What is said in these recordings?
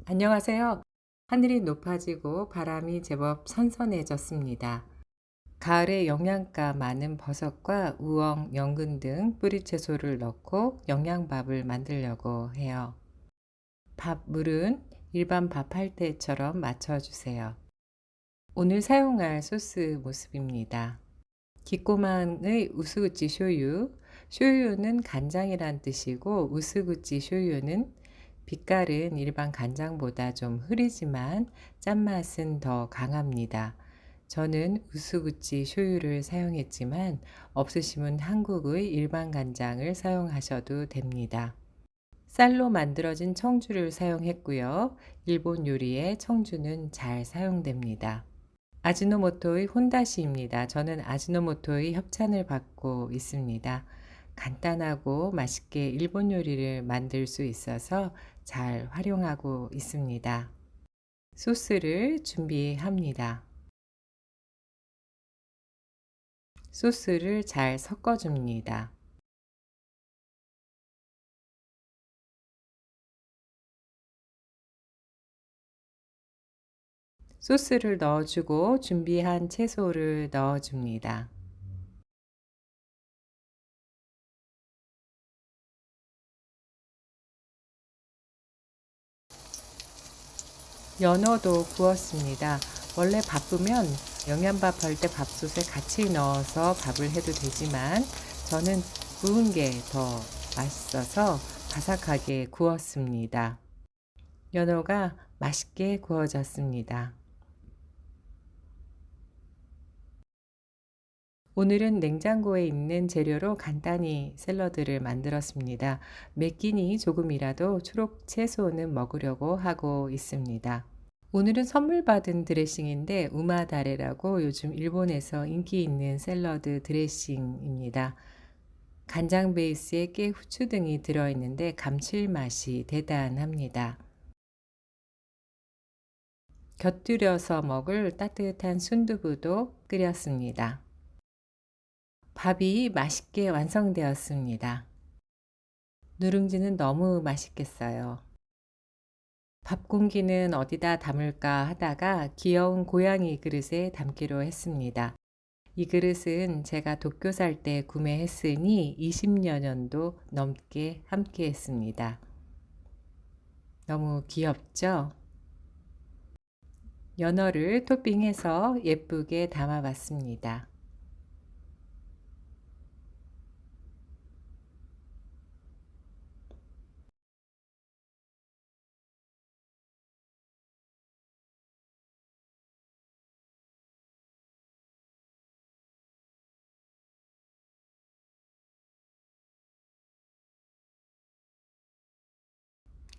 안녕하세요. 하늘이 높아지고 바람이 제법 선선해졌습니다. 가을에 영양가 많은 버섯과 우엉, 연근 등 뿌리채소를 넣고 영양밥을 만들려고 해요. 밥 물은 일반 밥 할 때처럼 맞춰주세요. 오늘 사용할 소스 모습입니다. 기꼬망의 우스구찌 쇼유. 쇼유는 간장이란 뜻이고 우스구찌 쇼유는 빛깔은 일반 간장보다 좀 흐리지만 짠맛은 더 강합니다. 저는 우스구찌 쇼유를 사용했지만 없으시면 한국의 일반 간장을 사용하셔도 됩니다. 쌀로 만들어진 청주를 사용했고요. 일본 요리에 청주는 잘 사용됩니다. 아지노모토의 혼다시입니다. 저는 아지노모토의 협찬을 받고 있습니다. 간단하고 맛있게 일본 요리를 만들 수 있어서 잘 활용하고 있습니다. 소스를 준비합니다. 소스를 잘 섞어줍니다. 소스를 넣어주고 준비한 채소를 넣어줍니다. 연어도 구웠습니다. 원래 바쁘면 영양밥 할 때 밥솥에 같이 넣어서 밥을 해도 되지만 저는 구운 게 더 맛있어서 바삭하게 구웠습니다. 연어가 맛있게 구워졌습니다. 오늘은 냉장고에 있는 재료로 간단히 샐러드를 만들었습니다. 매 끼니 조금이라도 초록 채소는 먹으려고 하고 있습니다. 오늘은 선물 받은 드레싱인데 우마다레라고 요즘 일본에서 인기 있는 샐러드 드레싱입니다. 간장 베이스에 깨, 후추 등이 들어있는데 감칠맛이 대단합니다. 곁들여서 먹을 따뜻한 순두부도 끓였습니다. 밥이 맛있게 완성되었습니다. 누룽지는 너무 맛있겠어요. 밥 공기는 어디다 담을까 하다가 귀여운 고양이 그릇에 담기로 했습니다. 이 그릇은 제가 도쿄 살 때 구매했으니 20여 년도 넘게 함께 했습니다. 너무 귀엽죠? 연어를 토핑해서 예쁘게 담아봤습니다.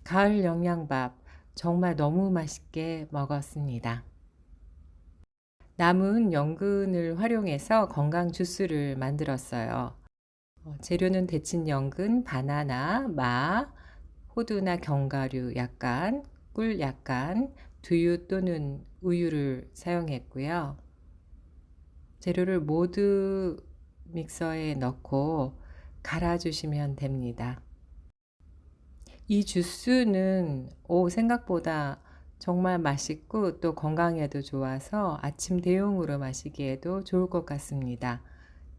가을 영양밥 정말 너무 맛있게 먹었습니다. 남은 연근을 활용해서 건강 주스를 만들었어요. 재료는 데친 연근, 바나나, 마, 호두나 견과류 약간, 꿀 약간, 두유 또는 우유를 사용했고요. 재료를 모두 믹서에 넣고 갈아주시면 됩니다. 이 주스는 생각보다 정말 맛있고 또 건강에도 좋아서 아침 대용으로 마시기에도 좋을 것 같습니다.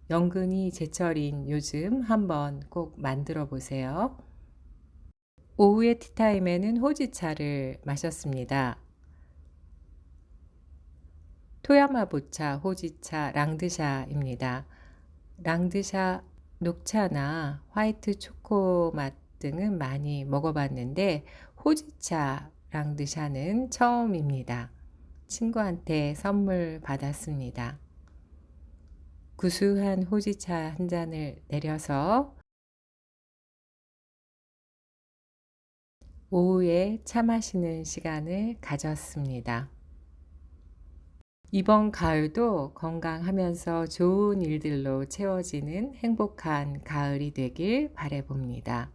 연근이 제철인 요즘 한번 꼭 만들어 보세요. 오후에 티타임에는 호지차를 마셨습니다. 토야마보차, 호지차, 랑드샤입니다. 랑드샤 녹차나 화이트 초코맛 등은 많이 먹어봤는데 호지차 랑드샤는 처음입니다. 친구한테 선물 받았습니다. 구수한 호지차 한 잔을 내려서 오후에 차 마시는 시간을 가졌습니다. 이번 가을도 건강하면서 좋은 일들로 채워지는 행복한 가을이 되길 바라봅니다.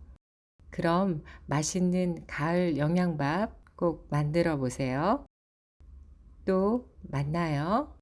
그럼 맛있는 가을 영양밥 꼭 만들어 보세요. 또 만나요.